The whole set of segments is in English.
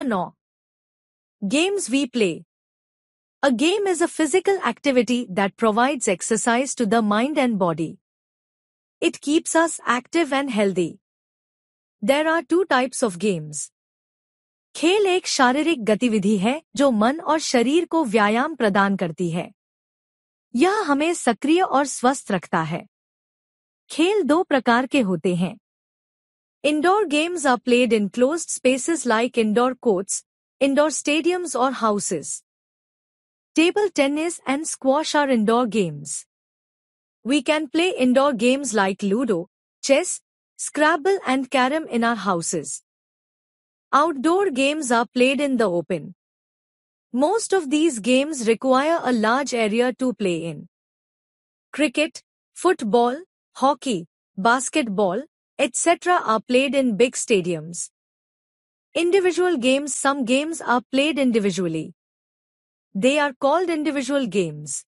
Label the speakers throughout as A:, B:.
A: 9. Games we play. A game is a physical activity that provides exercise to the mind and body. It keeps us active and healthy. There are two types of games. खेल एक शारीरिक गतिविधि है जो मन और शरीर को व्यायाम प्रदान करती है। यह हमें सक्रिय और स्वस्थ रखता है। खेल दो प्रकार के होते हैं। Indoor games are played in closed spaces like indoor courts, indoor stadiums or houses. Table tennis and squash are indoor games. We can play indoor games like Ludo, chess, Scrabble and Carom in our houses. Outdoor games are played in the open. Most of these games require a large area to play in. Cricket, football, hockey, basketball, etc. are played in big stadiums. Individual games. Some games are played individually. They are called individual games.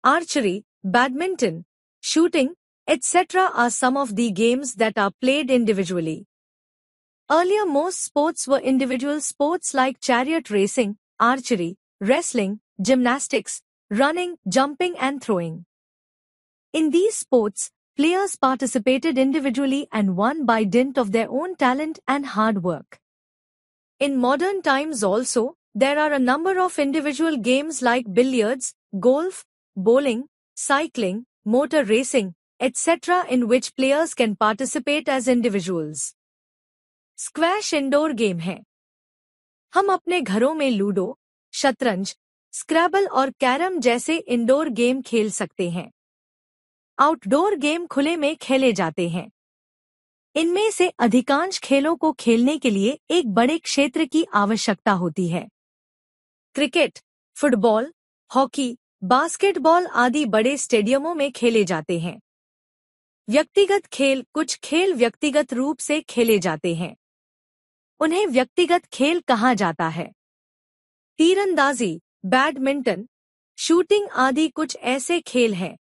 A: Archery, badminton, shooting, etc. are some of the games that are played individually. Earlier most sports were individual sports like chariot racing, archery, wrestling, gymnastics, running, jumping and throwing. In these sports, players participated individually and won by dint of their own talent and hard work. In modern times also, there are a number of individual games like billiards, golf, bowling, cycling, motor racing, etc. in which players can participate as individuals. Squash indoor game है। हम अपने घरों में ludo, शतरंज, स्क्रैबल और carrom जैसे indoor game खेल सकते हैं। आउटडोर गेम खुले में खेले जाते हैं। इनमें से अधिकांश खेलों को खेलने के लिए एक बड़े क्षेत्र की आवश्यकता होती है। क्रिकेट, फुटबॉल, हॉकी, बास्केटबॉल आदि बड़े स्टेडियमों में खेले जाते हैं। व्यक्तिगत खेल। कुछ खेल व्यक्तिगत रूप से खेले जाते हैं। उन्हें व्यक्तिगत खेल कहा जाता है। तीरंदाजी, बैडमिंटन, शूटिंग आदि कुछ ऐसे खेल हैं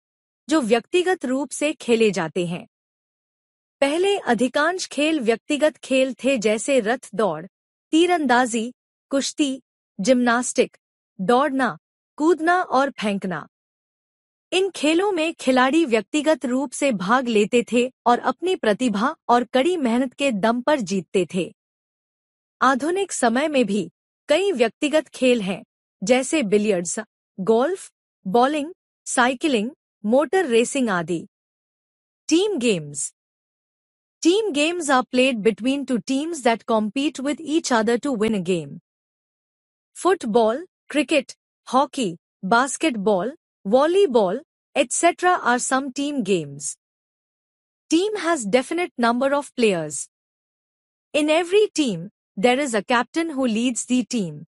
A: जो व्यक्तिगत रूप से खेले जाते हैं। पहले अधिकांश खेल व्यक्तिगत खेल थे जैसे रथ दौड़, तीरंदाजी, कुश्ती, जिम्नास्टिक, दौड़ना, कूदना और फेंकना। इन खेलों में खिलाड़ी व्यक्तिगत रूप से भाग लेते थे और अपनी प्रतिभा और कड़ी मेहनत के दम पर जीतते थे। आधुनिक समय में भी कई व्यक्तिगत खेल हैं जैसे billiards, golf, bowling, cycling, motor racing आदि। Team games. Team games are played between two teams that compete with each other to win a game. Football, cricket, hockey, basketball, volleyball, etc. are some team games. Team has definite number of players. In every team, there is a captain who leads the team.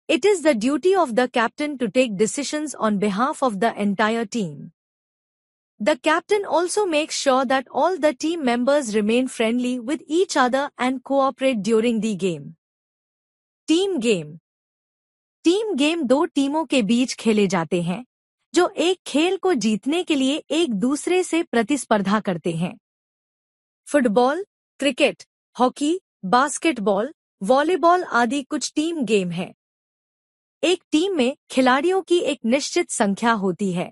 A: It is the duty of the captain to take decisions on behalf of the entire team. The captain also makes sure that all the team members remain friendly with each other and cooperate during the game. Team game. Team game दो टीमों के बीच खेले जाते हैं जो एक खेल को जीतने के लिए एक दूसरे से प्रतिस्पर्धा करते हैं। Football, cricket, hockey, basketball, volleyball आदि कुछ टीम गेम हैं। एक टीम में खिलाड़ियों की एक निश्चित संख्या होती है।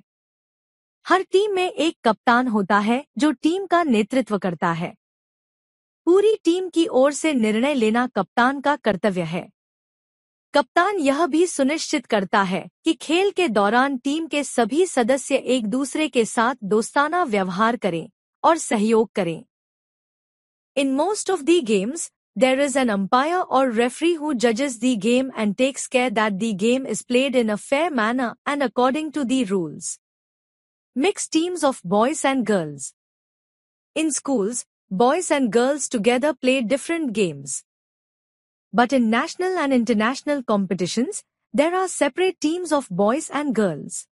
A: हर टीम में एक कप्तान होता है जो टीम का नेतृत्व करता है। पूरी टीम की ओर से निर्णय लेना कप्तान का कर्तव्य है। कप्तान यह भी सुनिश्चित करता है कि खेल के दौरान टीम के सभी सदस्य एक दूसरे के साथ दोस्ताना व्यवहार करें और सहयोग करें। In most of the games, there is an umpire or referee who judges the game and takes care that the game is played in a fair manner and according to the rules. Mixed teams of boys and girls. In schools, boys and girls together play different games. But in national and international competitions, there are separate teams of boys and girls.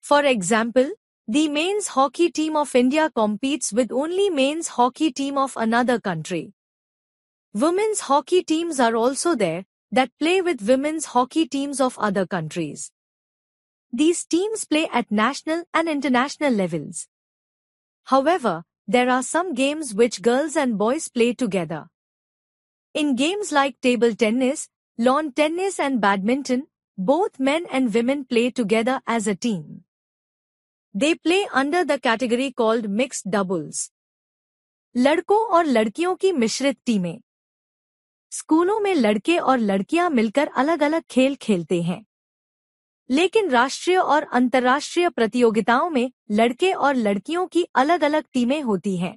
A: For example, the men's hockey team of India competes with only men's hockey team of another country. Women's hockey teams are also there that play with women's hockey teams of other countries. These teams play at national and international levels. However, there are some games which girls and boys play together. In games like table tennis, lawn tennis and badminton, both men and women play together as a team. They play under the category called mixed doubles. लड़कों और लड़कियों की मिश्रित टीमें। स्कूलों में लड़के और लड़कियां मिलकर अलग-अलग खेल खेलते हैं, लेकिन राष्ट्रीय और अंतर्राष्ट्रीय प्रतियोगिताओं में लड़के और लड़कियों की अलग-अलग टीमें होती हैं।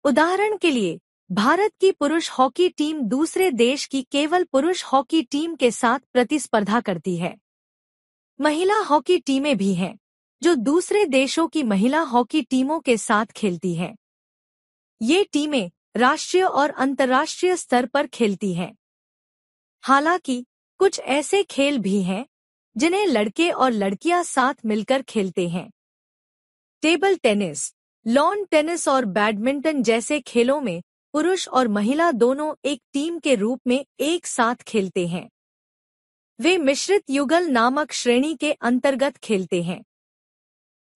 A: उदाहरण के लिए, भारत की पुरुष हॉकी टीम दूसरे देश की केवल पुरुष हॉकी टीम के साथ प्रतिस्पर्धा करती है। महिला हॉकी टीमें भी हैं, जो दूसरे देशों की महिला हॉकी टीमों के साथ खेलती हैं। ये टीमें राष्ट्रीय और अंतर्राष्ट्रीय स्तर पर खेलती हैं। हालांकि कुछ ऐसे खेल भी हैं जिन्हें लड़के और लड़कियां साथ मिलकर खेलते हैं। टेबल टेनिस, लॉन टेनिस और बैडमिंटन जैसे खेलों में पुरुष और महिला दोनों एक टीम के रूप में एक साथ खेलते हैं। वे मिश्रित युगल नामक श्रेणी के अंतर्गत खेलते हैं।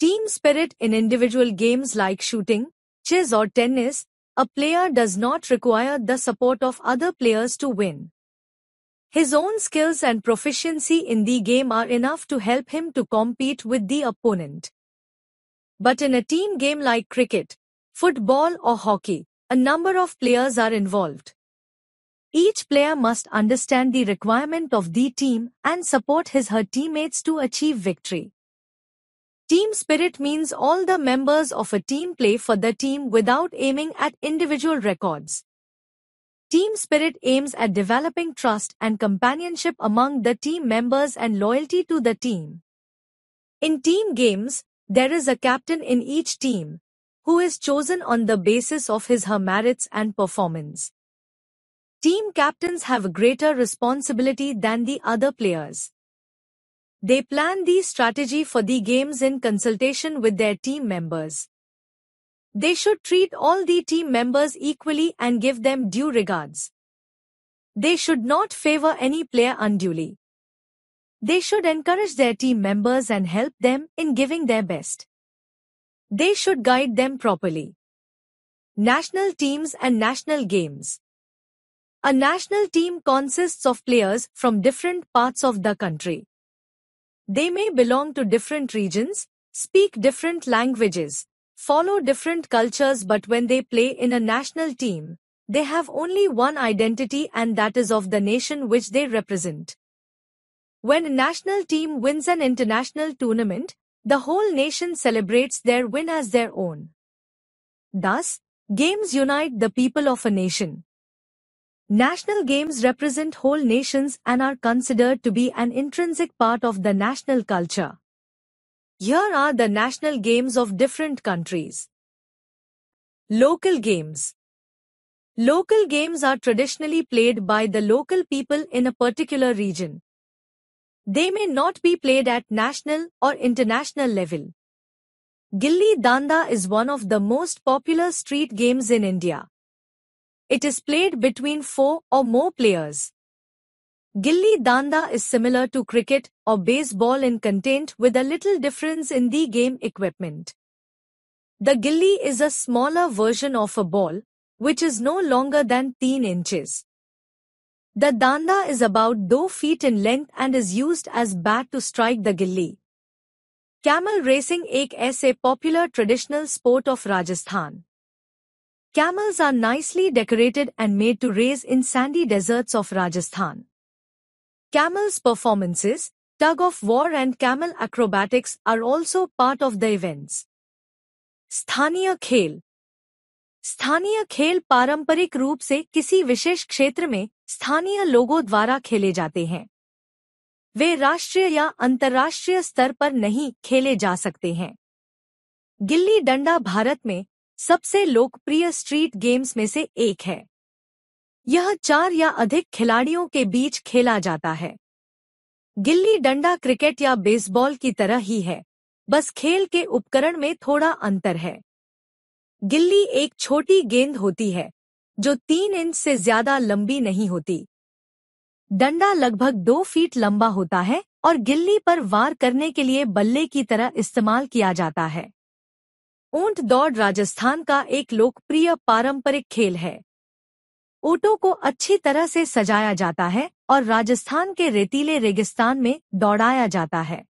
A: Team spirit in individual games like shooting, chess or tennis, a player does not require the support of other players to win. His own skills and proficiency in the game are enough to help him to compete with the opponent. But in a team game like cricket, football or hockey, a number of players are involved. Each player must understand the requirement of the team and support her teammates to achieve victory. Team spirit means all the members of a team play for the team without aiming at individual records. Team spirit aims at developing trust and companionship among the team members and loyalty to the team. In team games, there is a captain in each team, who is chosen on the basis of her merits and performance. Team captains have a greater responsibility than the other players. They plan the strategy for the games in consultation with their team members. They should treat all the team members equally and give them due regards. They should not favor any player unduly. They should encourage their team members and help them in giving their best. They should guide them properly. National teams and national games. A national team consists of players from different parts of the country. They may belong to different regions, speak different languages, follow different cultures, but when they play in a national team, they have only one identity, and that is of the nation which they represent. When a national team wins an international tournament, the whole nation celebrates their win as their own. Thus, games unite the people of a nation. National games represent whole nations and are considered to be an intrinsic part of the national culture. Here are the national games of different countries. Local games. Local games are traditionally played by the local people in a particular region. They may not be played at national or international level. Gilli Danda is one of the most popular street games in India. It is played between 4 or more players. Gilli Danda is similar to cricket or baseball in content, with a little difference in the game equipment. The gilli is a smaller version of a ball, which is no longer than 3 inches. The danda is about 2 feet in length and is used as bat to strike the gilli. Camel racing एक ऐसे popular traditional sport of Rajasthan. Camels are nicely decorated and made to race in sandy deserts of Rajasthan. Camels' performances, tug-of-war and camel acrobatics are also part of the events. स्थानीय खेल. स्थानीय खेल पारंपरिक रूप से किसी विशेष क्षेत्र में स्थानीय लोगों द्वारा खेले जाते हैं। वे राष्ट्रीय या अंतर्राष्ट्रीय स्तर पर नहीं खेले जा सकते हैं। गिल्ली डंडा भारत में सबसे लोकप्रिय स्ट्रीट गेम्स में से एक है। यह 4 या अधिक खिलाड़ियों के बीच खेला जाता है। गिल्ली डंडा क्रिकेट या बेसबॉल की तरह ही है, बस खेल के उपकरण में थोड़ा अंतर है। गिल्ली एक छोटी गेंद होती है, जो 3 इंच से ज्यादा लंबी नहीं होती। डंडा लगभग 2 फीट लंबा होता है और गिल्ली पर वार करने के लिए बल्ले की तरह इस्तेमाल किया जाता है। ऊंट दौड़ राजस्थान का एक लोकप्रिय पारंपरिक खेल है। ऊँटों को अच्छी तरह से सजाया जाता है और राजस्थान के रेतीले रेगिस्तान में दौड़ाया जाता है।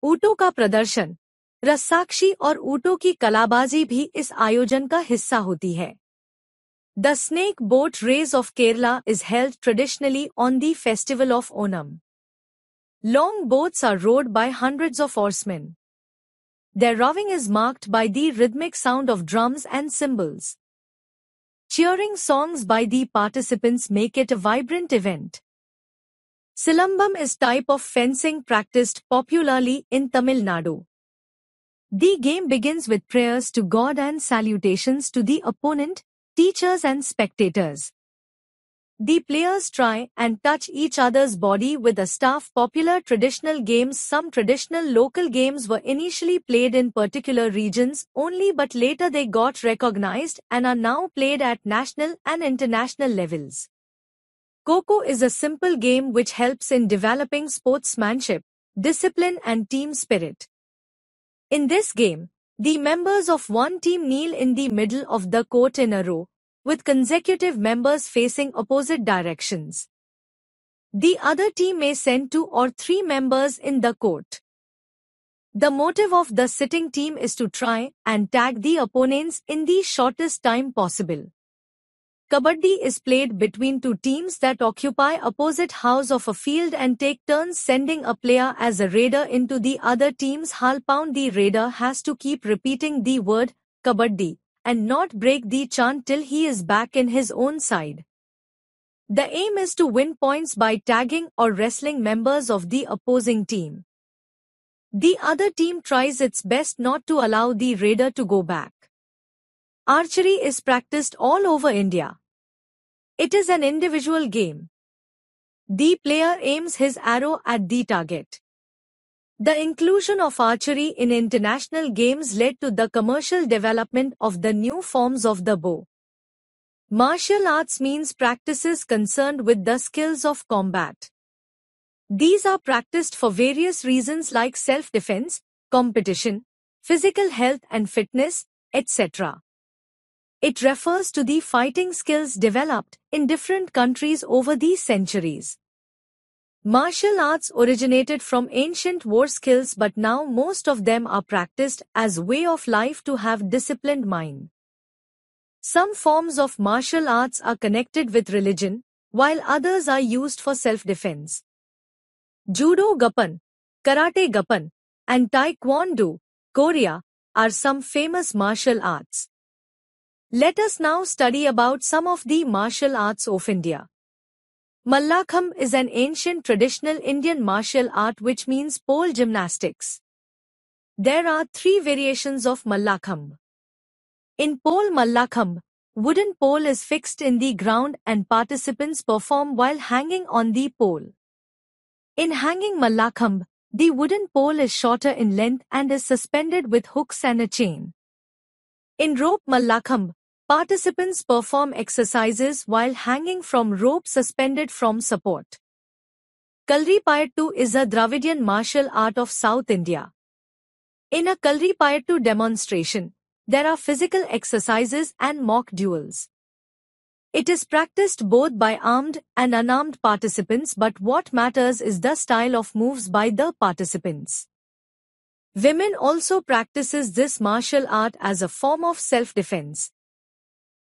A: ऊँटों का प्रदर्शन, रस्साकशी और ऊँटों की कलाबाजी भी इस आयोजन का हिस्सा होती है। The snake boat race of Kerala is held traditionally on the festival of Onam. Long boats are rowed by hundreds of oarsmen. Their rowing is marked by the rhythmic sound of drums and cymbals. Cheering songs by the participants make it a vibrant event. Silambam is type of fencing practiced popularly in Tamil Nadu. The game begins with prayers to God and salutations to the opponent, teachers and spectators. The players try and touch each other's body with a staff. Popular traditional games. Some traditional local games were initially played in particular regions only, but later they got recognized and are now played at national and international levels. Kho-Kho is a simple game which helps in developing sportsmanship, discipline and team spirit. In this game, the members of one team kneel in the middle of the court in a row, with consecutive members facing opposite directions. The other team may send 2 or 3 members in the court. The motive of the sitting team is to try and tag the opponents in the shortest time possible. Kabaddi is played between 2 teams that occupy opposite halves of a field and take turns sending a player as a raider into the other team's half-pound. The raider has to keep repeating the word Kabaddi and not break the chant till he is back in his own side. The aim is to win points by tagging or wrestling members of the opposing team. The other team tries its best not to allow the raider to go back. Archery is practiced all over India. It is an individual game. The player aims his arrow at the target. The inclusion of archery in international games led to the commercial development of the new forms of the bow. Martial arts means practices concerned with the skills of combat. These are practiced for various reasons like self-defense, competition, physical health and fitness, etc. It refers to the fighting skills developed in different countries over the centuries. Martial arts originated from ancient war skills, but now most of them are practiced as way of life to have disciplined mind. Some forms of martial arts are connected with religion, while others are used for self-defense. Judo Gappan, Karate Gappan, and Taekwondo, Korea, are some famous martial arts. Let us now study about some of the martial arts of India. Mallakhambh is an ancient traditional Indian martial art which means pole gymnastics. There are 3 variations of Mallakhambh. In pole Mallakhambh, wooden pole is fixed in the ground and participants perform while hanging on the pole. In hanging Mallakhambh, the wooden pole is shorter in length and is suspended with hooks and a chain. In rope Mallakhambh, participants perform exercises while hanging from rope suspended from support. Kalripayattu is a Dravidian martial art of South India. In a Kalripayattu demonstration, there are physical exercises and mock duels. It is practiced both by armed and unarmed participants, but what matters is the style of moves by the participants. Women also practices this martial art as a form of self-defense.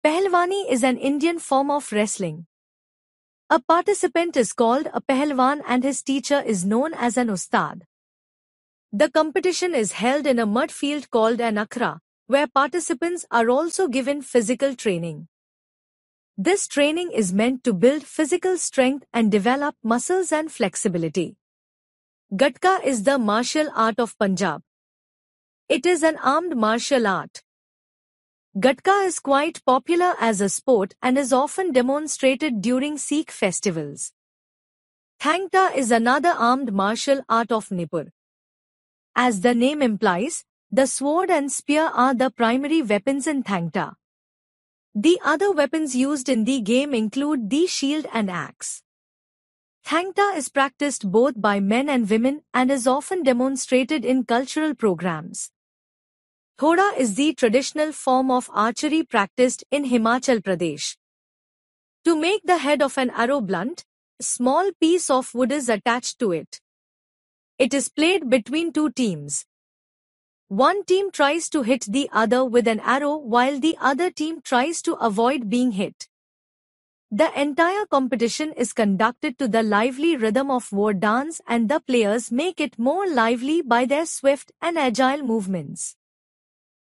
A: Pahalwani is an Indian form of wrestling. A participant is called a Pahalwan and his teacher is known as an Ustad. The competition is held in a mud field called an akhara, where participants are also given physical training. This training is meant to build physical strength and develop muscles and flexibility. Gatka is the martial art of Punjab. It is an armed martial art. Gatka is quite popular as a sport and is often demonstrated during Sikh festivals. Thang Ta is another armed martial art of Nipur. As the name implies, the sword and spear are the primary weapons in Thang Ta. The other weapons used in the game include the shield and axe. Thang Ta is practiced both by men and women and is often demonstrated in cultural programs. Thoda is the traditional form of archery practiced in Himachal Pradesh. To make the head of an arrow blunt, a small piece of wood is attached to it. It is played between two teams. One team tries to hit the other with an arrow while the other team tries to avoid being hit. The entire competition is conducted to the lively rhythm of war dance, and the players make it more lively by their swift and agile movements.